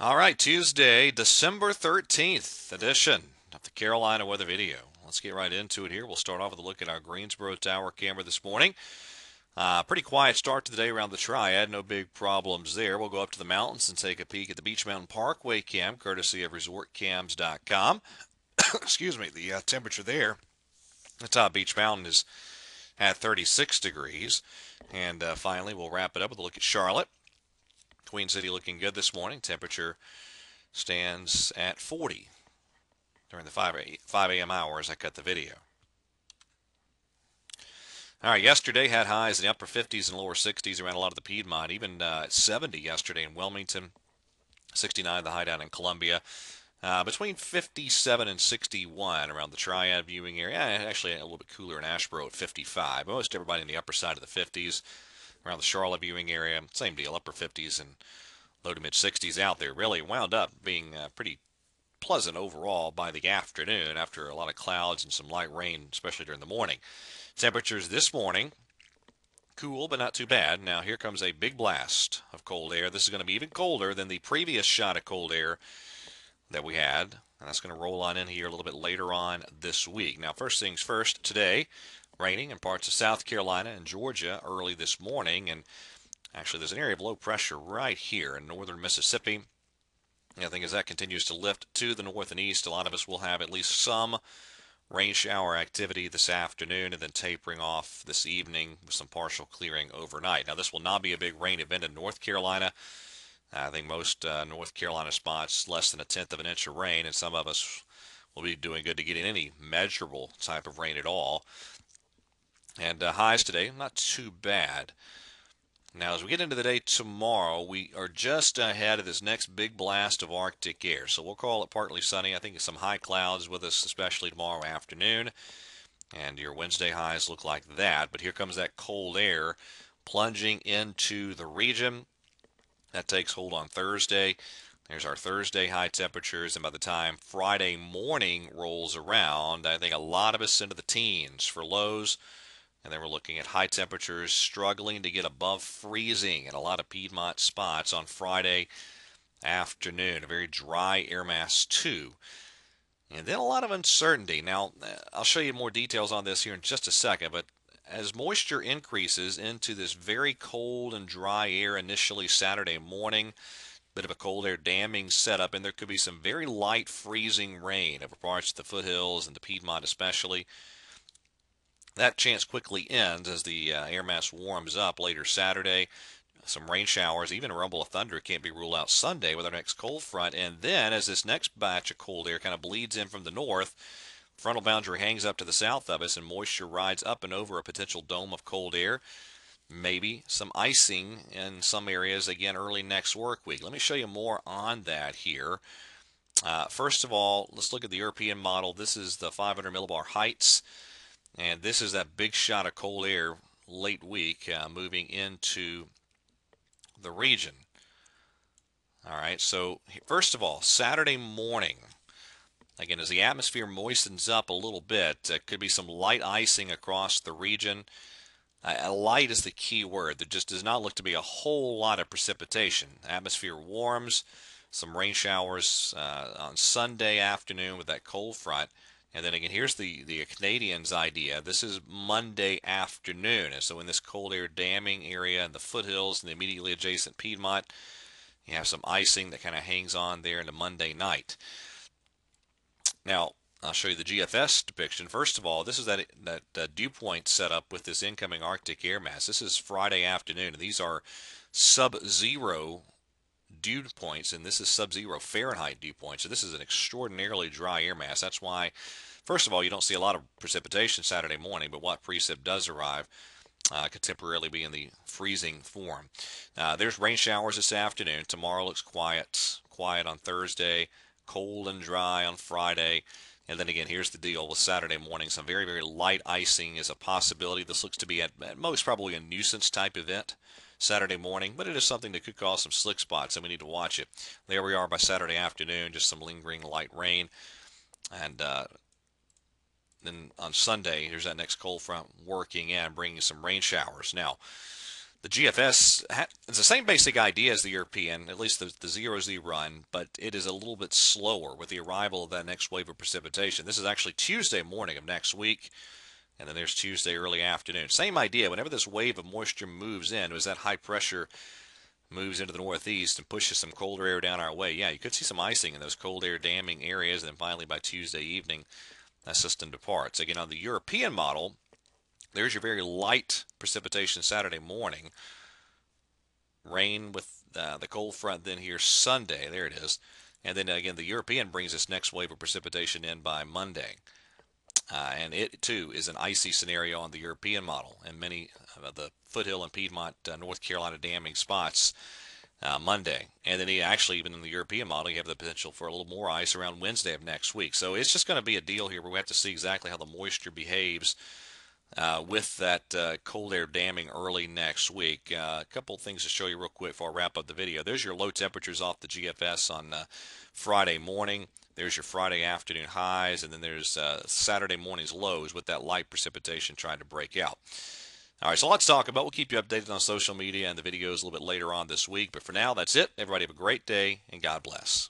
All right, Tuesday, December 13th edition of the Carolina Weather Video. Let's get right into it here. We'll start off with a look at our Greensboro Tower camera this morning. Pretty quiet start to the day around the Triad. No big problems there. We'll go up to the mountains and take a peek at the Beach Mountain Parkway cam, courtesy of resortcams.com. Excuse me, the temperature there, the top Beach Mountain is at 36 degrees. And finally, we'll wrap it up with a look at Charlotte. Queen City looking good this morning. Temperature stands at 40 during the 5 a.m. hours I cut the video. All right, yesterday had highs in the upper 50s and lower 60s around a lot of the Piedmont, even 70 yesterday in Wilmington, 69 the high down in Columbia. Between 57 and 61 around the Triad viewing area. Actually, a little bit cooler in Asheboro at 55. Most everybody in the upper side of the 50s. Around the Charlotte viewing area, same deal, upper 50s and low to mid 60s out there. Really wound up being pretty pleasant overall by the afternoon after a lot of clouds and some light rain, especially during the morning. Temperatures this morning, cool but not too bad. Now here comes a big blast of cold air. This is going to be even colder than the previous shot of cold air that we had. And that's going to roll on in here a little bit later on this week. Now, first things first, today, raining in parts of South Carolina and Georgia early this morning. And actually, there's an area of low pressure right here in northern Mississippi. I think as that continues to lift to the north and east, a lot of us will have at least some rain shower activity this afternoon and then tapering off this evening with some partial clearing overnight. Now, this will not be a big rain event in North Carolina. I think most North Carolina spots less than a tenth of an inch of rain, and some of us will be doing good to get in any measurable type of rain at all. And highs today, not too bad. Now, as we get into the day tomorrow, we are just ahead of this next big blast of Arctic air. So we'll call it partly sunny. I think some high clouds with us, especially tomorrow afternoon. And your Wednesday highs look like that. But here comes that cold air plunging into the region. That takes hold on Thursday. There's our Thursday high temperatures. And by the time Friday morning rolls around, I think a lot of us into the teens for lows. And then we're looking at high temperatures struggling to get above freezing in a lot of Piedmont spots on Friday afternoon. A very dry air mass, too. And then a lot of uncertainty. Now, I'll show you more details on this here in just a second, but as moisture increases into this very cold and dry air initially Saturday morning, bit of a cold air damming setup, and there could be some very light freezing rain over parts of the foothills and the Piedmont especially. That chance quickly ends as the air mass warms up later Saturday. Some rain showers, even a rumble of thunder can't be ruled out Sunday with our next cold front. And then as this next batch of cold air kind of bleeds in from the north, frontal boundary hangs up to the south of us and moisture rides up and over a potential dome of cold air. Maybe some icing in some areas again early next work week. Let me show you more on that here. First of all, let's look at the European model. This is the 500 millibar heights. And this is that big shot of cold air late week moving into the region. All right, so first of all, Saturday morning, again, as the atmosphere moistens up a little bit, could be some light icing across the region. Light is the key word. There just does not look to be a whole lot of precipitation. Atmosphere warms, some rain showers on Sunday afternoon with that cold front. And then again, here's the Canadians' idea. This is Monday afternoon. And so in this cold air damming area in the foothills and the immediately adjacent Piedmont, you have some icing that kind of hangs on there into Monday night. Now, I'll show you the GFS depiction. First of all, this is that dew point set up with this incoming Arctic air mass. This is Friday afternoon, and these are sub-zero dew points, and this is sub-zero Fahrenheit dew points. So this is an extraordinarily dry air mass. That's why, first of all, you don't see a lot of precipitation Saturday morning, but what precip does arrive could temporarily be in the freezing form. There's rain showers this afternoon. Tomorrow looks quiet on Thursday, cold and dry on Friday. And then again, here's the deal with Saturday morning. Some very, very light icing is a possibility. This looks to be at most probably a nuisance type event Saturday morning, but it is something that could cause some slick spots, and we need to watch it. There we are by Saturday afternoon, just some lingering light rain. And then on Sunday, here's that next cold front working in, bringing some rain showers. Now, The GFS it's the same basic idea as the European, at least the 0Z run, but it is a little bit slower with the arrival of that next wave of precipitation. This is actually Tuesday morning of next week, and then there's Tuesday early afternoon. Same idea. Whenever this wave of moisture moves in, as that high pressure moves into the northeast and pushes some colder air down our way, yeah, you could see some icing in those cold air damming areas, and then finally by Tuesday evening, that system departs. Again, on the European model, there's your very light precipitation Saturday morning. Rain with the cold front then here Sunday. There it is. And then again, the European brings this next wave of precipitation in by Monday. And it too is an icy scenario on the European model and many of the foothill and Piedmont, North Carolina damming spots Monday. And then actually, even in the European model, you have the potential for a little more ice around Wednesday of next week. So it's just going to be a deal here where we have to see exactly how the moisture behaves with that cold air damming early next week. A couple of things to show you real quick before I wrap up the video. There's your low temperatures off the GFS on Friday morning. There's your Friday afternoon highs, and then there's Saturday morning's lows with that light precipitation trying to break out. All right, so let's talk about. We'll keep you updated on social media and the videos a little bit later on this week. But for now, that's it. Everybody have a great day, and God bless.